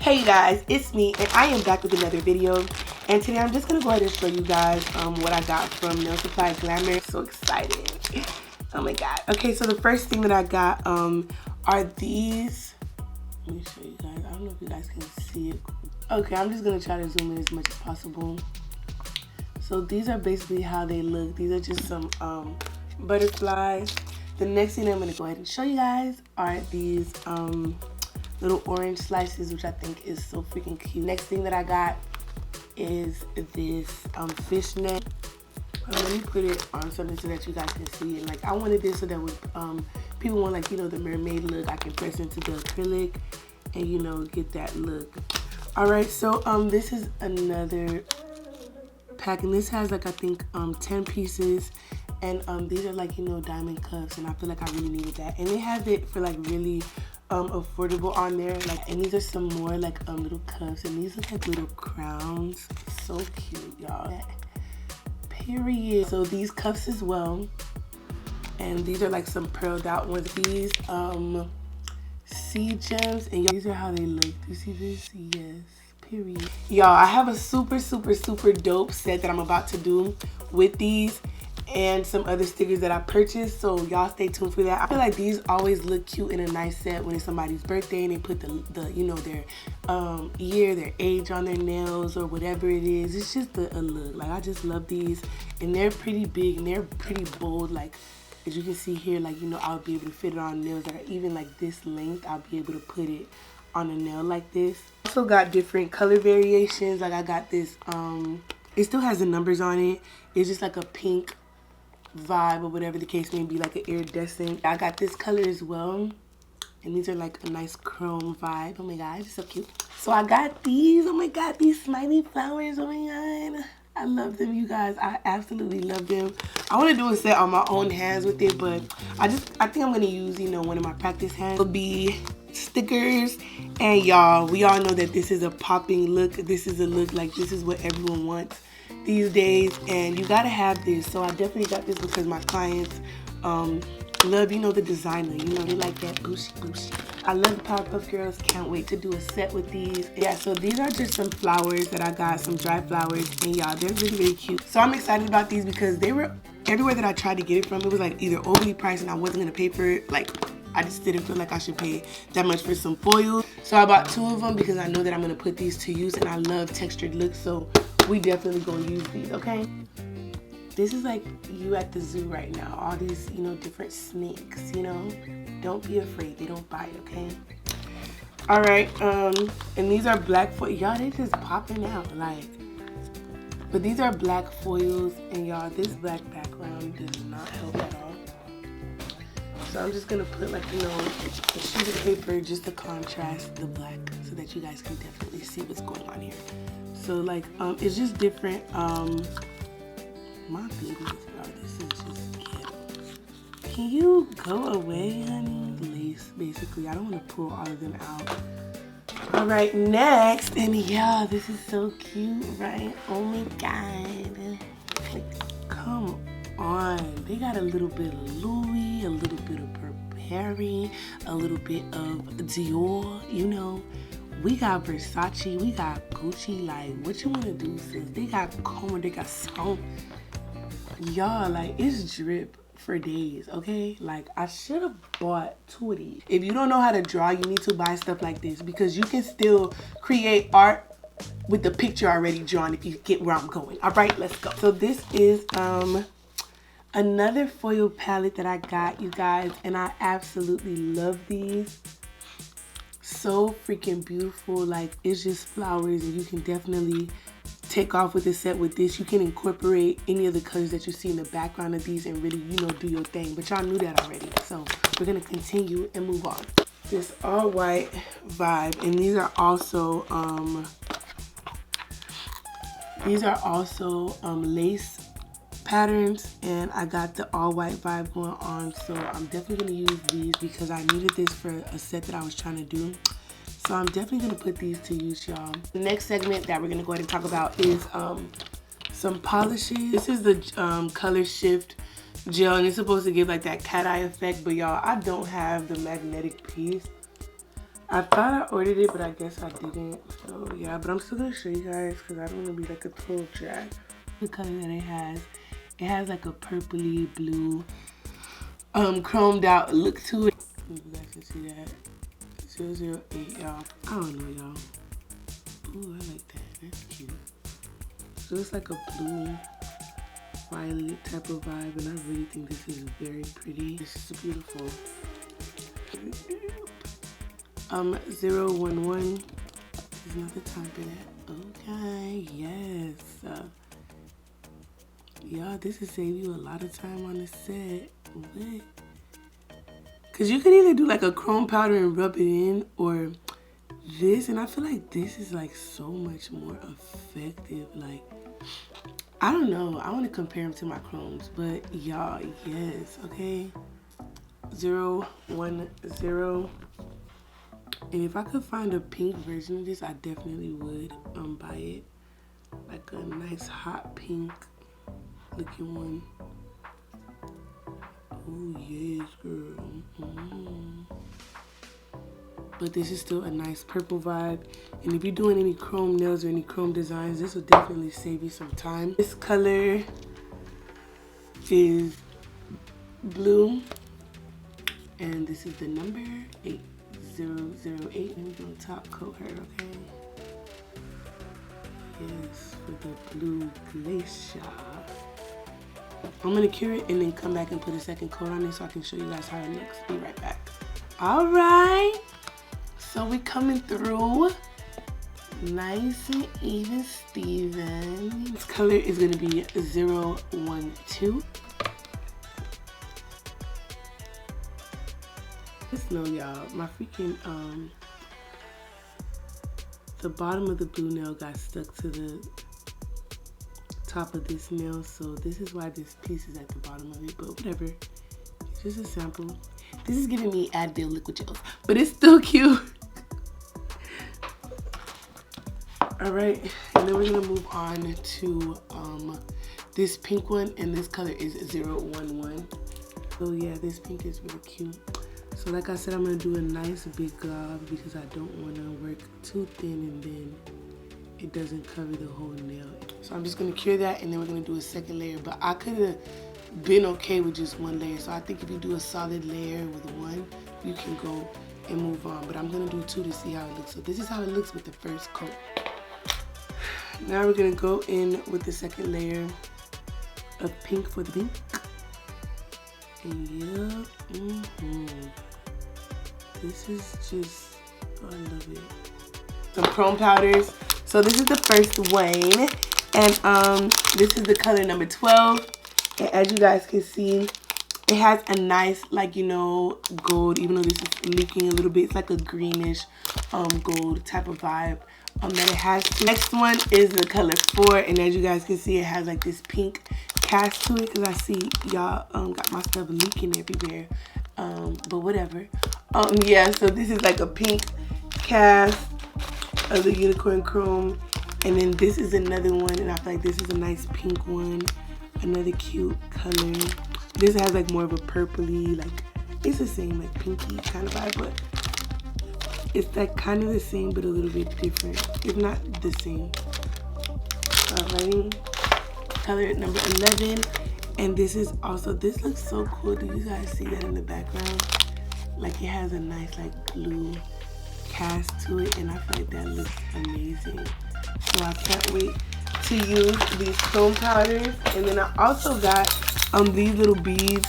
Hey you guys, it's me and I am back with another video, and today I'm just gonna go ahead and show you guys what I got from Nail Supply Glamour. So excited. Oh my god. Okay, so the first thing that I got are these. Let me show you guys. I don't know if you guys can see it. Okay, I'm just gonna try to zoom in as much as possible. So these are basically how they look. These are just some butterflies. The next thing I'm gonna go ahead and show you guys are these little orange slices, which I think is so freaking cute. Next thing that I got is this fishnet. Let me put it on something so that you guys can see it. Like, I wanted this so that when people want, like, you know, the mermaid look, I can press into the acrylic and, you know, get that look. All right, so this is another pack, and this has, like, I think 10 pieces, and these are, like, you know, diamond cuffs, and I feel like I really needed that. And they have it for, like, really affordable on there, like, and these are some more like little cuffs, and these look like little crowns. So cute, y'all. Period. So these cuffs as well, and these are like some pearled out ones. These sea gems, and these are how they look. Do you see this? Yes. Period. Y'all, I have a super dope set that I'm about to do with these and some other stickers that I purchased, so y'all stay tuned for that. I feel like these always look cute in a nice set when it's somebody's birthday and they put the you know, their year, their age on their nails or whatever it is. It's just a look. Like, I just love these, and they're pretty big and they're pretty bold. Like, as you can see here, like, you know, I'll be able to fit it on nails that are even like this length. I'll be able to put it on a nail like this. Also got different color variations. Like, I got this it still has the numbers on it. It's just like a pink vibe or whatever the case may be, like an iridescent. I got this color as well, and these are like a nice chrome vibe. Oh my god, it's so cute. So I got these. Oh my god, these smiley flowers. Oh my god, I love them, you guys. I absolutely love them. I want to do a set on my own hands with it, but I think I'm gonna use, you know, one of my practice hands. It'll be stickers, and y'all, we all know that this is a popping look. This is a look, like, this is what everyone wants these days, and you gotta have this. So I definitely got this because my clients love, you know, the designer, you know, they like that booshy. I love the Powerpuff Girls. Can't wait to do a set with these. Yeah, so these are just some flowers that I got, some dry flowers, and y'all, they're really cute. So I'm excited about these because they were everywhere that I tried to get it from. It was like either overly priced and I wasn't gonna pay for it. Like, I just didn't feel like I should pay that much for some foil. So I bought 2 of them because I know that I'm gonna put these to use, and I love textured looks, so we definitely gonna use these, okay? This is like you at the zoo right now. All these, you know, different snakes, you know? Don't be afraid, they don't bite, okay? All right, and these are black foil. Y'all, they just popping out, like. But these are black foils, and y'all, this black background does not help at all. So I'm just gonna put, like, you know, a sheet of paper just to contrast the black so that you guys can definitely see what's going on here. So, like, it's just different. My babies, y'all, this is just ghetto. Can you go away, honey? Lace, basically. I don't want to pull all of them out. All right, next, and yeah, this is so cute, right? Oh my god. Come on. They got a little bit of Louis, a little bit of Burberry, a little bit of Dior, you know. We got Versace, we got Gucci. Like, what you want to do, sis? They got Como, they got so. Y'all, like, it's drip for days, okay? Like, I should have bought 2 of these. If you don't know how to draw, you need to buy stuff like this, because you can still create art with the picture already drawn, if you get where I'm going. All right, let's go. So this is another foil palette that I got, you guys, and I absolutely love these. So freaking beautiful. Like, it's just flowers, and you can definitely take off with a set with this. You can incorporate any of the colors that you see in the background of these and really, you know, do your thing. But y'all knew that already, so we're gonna continue and move on. This all white vibe, and these are also lace patterns, and I got the all white vibe going on, so I'm definitely gonna use these because I needed this for a set that I was trying to do. So I'm definitely gonna put these to use, y'all. The next segment that we're gonna go ahead and talk about is some polishes. This is the Color Shift gel, and it's supposed to give like that cat eye effect, but y'all, I don't have the magnetic piece. I thought I ordered it, but I guess I didn't. So yeah, but I'm still gonna show you guys because I don't want to be like a total drag. The color that it has like a purpley blue, chromed out look to it. You guys can see that. 008, y'all. I don't know, y'all. Ooh, I like that. That's cute. So it's like a blue, violet type of vibe, and I really think this is very pretty. This is beautiful. 011 is not the type of that. Okay, yes. Y'all, this will save you a lot of time on the set. What? Cause you could either do like a chrome powder and rub it in, or this, and I feel like this is like so much more effective. Like, I don't know. I want to compare them to my chromes, but y'all, yes, okay. 010. And if I could find a pink version of this, I definitely would buy it. Like a nice hot pink looking one. Oh yes, girl. But this is still a nice purple vibe. And if you're doing any chrome nails or any chrome designs, this will definitely save you some time. This color is blue. And this is the number 8008. Let me go top coat her, okay? Yes, for the blue glacier. I'm gonna cure it and then come back and put a second coat on it so I can show you guys how it looks. Be right back. All right, so we coming through nice and even Steven. This color is gonna be 012. Just know, y'all, my freaking the bottom of the blue nail got stuck to the top of this nail, so this is why this piece is at the bottom of it, but whatever. It's just a sample. This is giving me Advil liquid gels, but it's still cute. All right, and then we're gonna move on to this pink one, and this color is 011. So yeah, this pink is really cute. So like I said, I'm gonna do a nice big glob because I don't wanna work too thin and then it doesn't cover the whole nail. So I'm just gonna cure that, and then we're gonna do a second layer. But I could have been okay with just one layer. So I think if you do a solid layer with one, you can go and move on. But I'm gonna do two to see how it looks. So this is how it looks with the first coat. Now we're gonna go in with the second layer of pink for the pink. And yeah, this is just, oh, I love it. Some chrome powders. So this is the first one, and this is the color number 12. And as you guys can see, it has a nice, like, you know, gold, even though this is leaking a little bit. It's like a greenish gold type of vibe that it has. The next one is the color 4, and as you guys can see, it has like this pink cast to it, because I see y'all got my stuff leaking everywhere, but whatever. Yeah, so this is like a pink cast of the unicorn chrome, and then this is another one, and I feel like this is a nice pink one, another cute color. This has like more of a purpley, like, it's the same like pinky kind of vibe, but it's like kind of the same but a little bit different, if not the same. Alrighty, color number 11, and this is also, this looks so cool. Do you guys see that in the background? Like, it has a nice like blue cast to it, and I feel like that looks amazing. So I can't wait to use these chrome powders. And then I also got these little beads,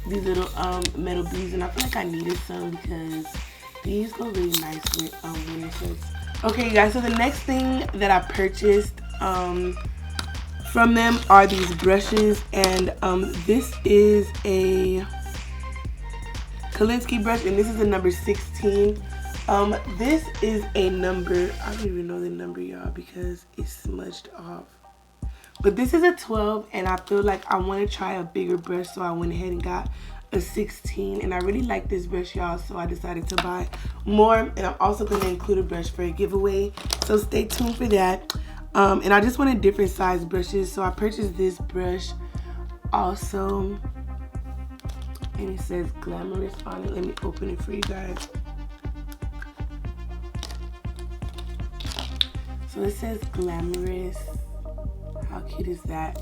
these little metal beads, and I feel like I needed some because these go really nice with winter shirts. Okay, you guys, so the next thing that I purchased from them are these brushes, and this is a Kolinsky brush, and this is the number 16. This is a number, I don't even know the number, y'all, because it's smudged off. But this is a 12, and I feel like I want to try a bigger brush, so I went ahead and got a 16. And I really like this brush, y'all, so I decided to buy more. And I'm also going to include a brush for a giveaway, so stay tuned for that. And I just wanted different size brushes, so I purchased this brush also. And it says Glamorous on it. Let me open it for you guys. So it says Glamorous. How cute is that?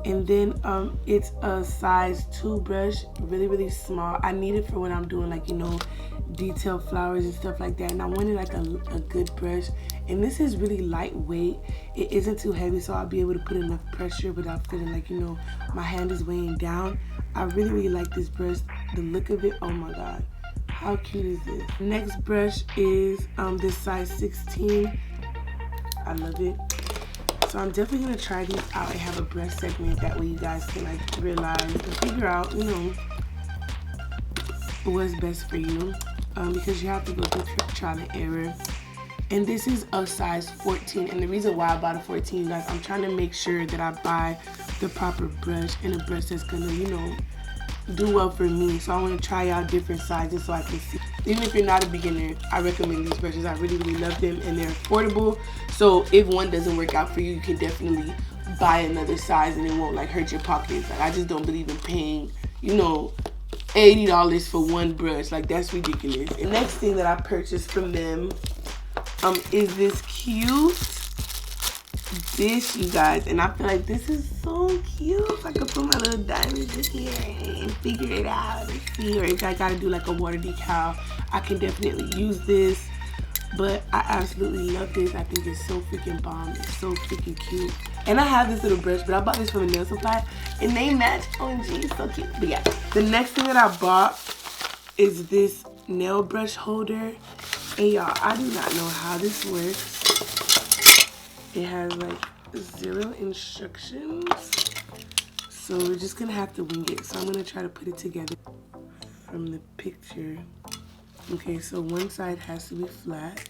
And then it's a size 2 brush, really small. I need it for when I'm doing, like, you know, detailed flowers and stuff like that. And I wanted like a good brush. And this is really lightweight. It isn't too heavy, so I'll be able to put enough pressure without feeling like, you know, my hand is weighing down. I really like this brush. The look of it, oh my god, how cute is this? Next brush is this size 16. I love it. So I'm definitely gonna try these out and have a brush segment, that way you guys can like realize and figure out, you know, what's best for you, because you have to go through trial and error. And this is a size 14, and the reason why I bought a 14, you guys, I'm trying to make sure that I buy the proper brush and a brush that's gonna, you know, do well for me. So I want to try out different sizes so I can see. Even if you're not a beginner, I recommend these brushes. I really love them, and they're affordable. So if one doesn't work out for you, you can definitely buy another size and it won't like hurt your pockets. Like, I just don't believe in paying, you know, $80 for one brush. Like, that's ridiculous. The next thing that I purchased from them is this cute dish, you guys, and I feel like this is so cute. I could put my little diamonds in here and figure it out and see, or if I gotta do like a water decal, I can definitely use this. But I absolutely love this. I think it's so freaking bomb. It's so freaking cute. And I have this little brush, but I bought this from a nail supply and they match. OMG, it's so cute. But yeah, the next thing that I bought is this nail brush holder. And y'all, I do not know how this works. It has like 0 instructions, so we're just gonna have to wing it. So I'm gonna try to put it together from the picture. Okay, so one side has to be flat.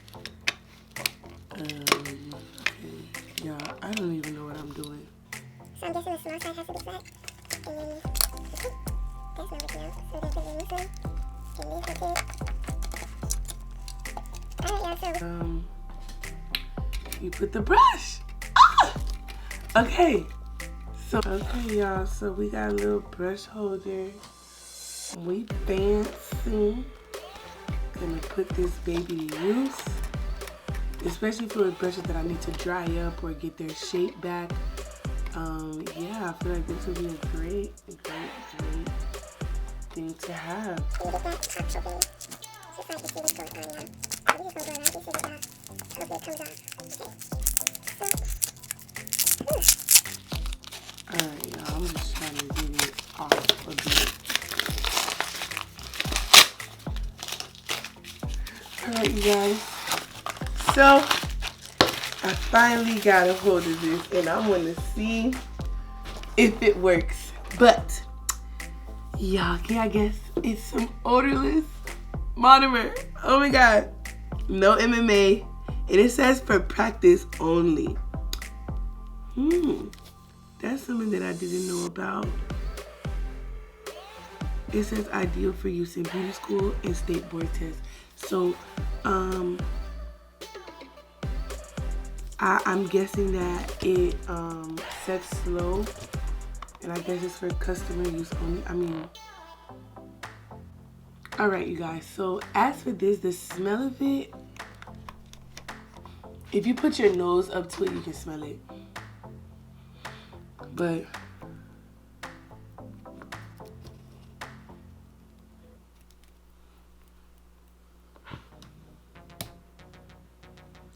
Okay, yeah, I don't even know what I'm doing. So I'm guessing the small side has to be flat, and then that's not working out. So then put it in this one, and this one too. Alright, y'all, so you put the brush. Ah! Okay, y'all, so we got a little brush holder. We fancy. Gonna put this baby to use, especially for the brushes that I need to dry up or get their shape back. Yeah, I feel like this would be a great thing to have. Alright, y'all, I'm just trying to get it off a bit. Alright, you guys. So, I finally got a hold of this, and I want to see if it works. But, y'all, can I guess? It's some odorless monomer. Oh my god. No MMA. And it says for practice only. That's something that I didn't know about. It says ideal for use in beauty school and state board tests. So, I'm guessing that it sets slow, and I guess it's for customer use only. I mean, all right, you guys. So as for this, the smell of it, if you put your nose up to it, you can smell it. But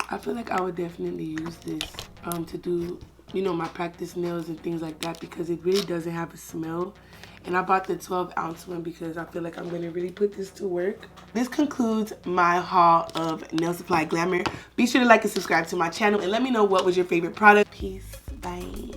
I feel like I would definitely use this to do, you know, my practice nails and things like that, because it really doesn't have a smell. And I bought the 12-ounce one because I feel like I'm going to really put this to work. This concludes my haul of Nail Supply Glamour. Be sure to like and subscribe to my channel and let me know what was your favorite product. Peace. Bye.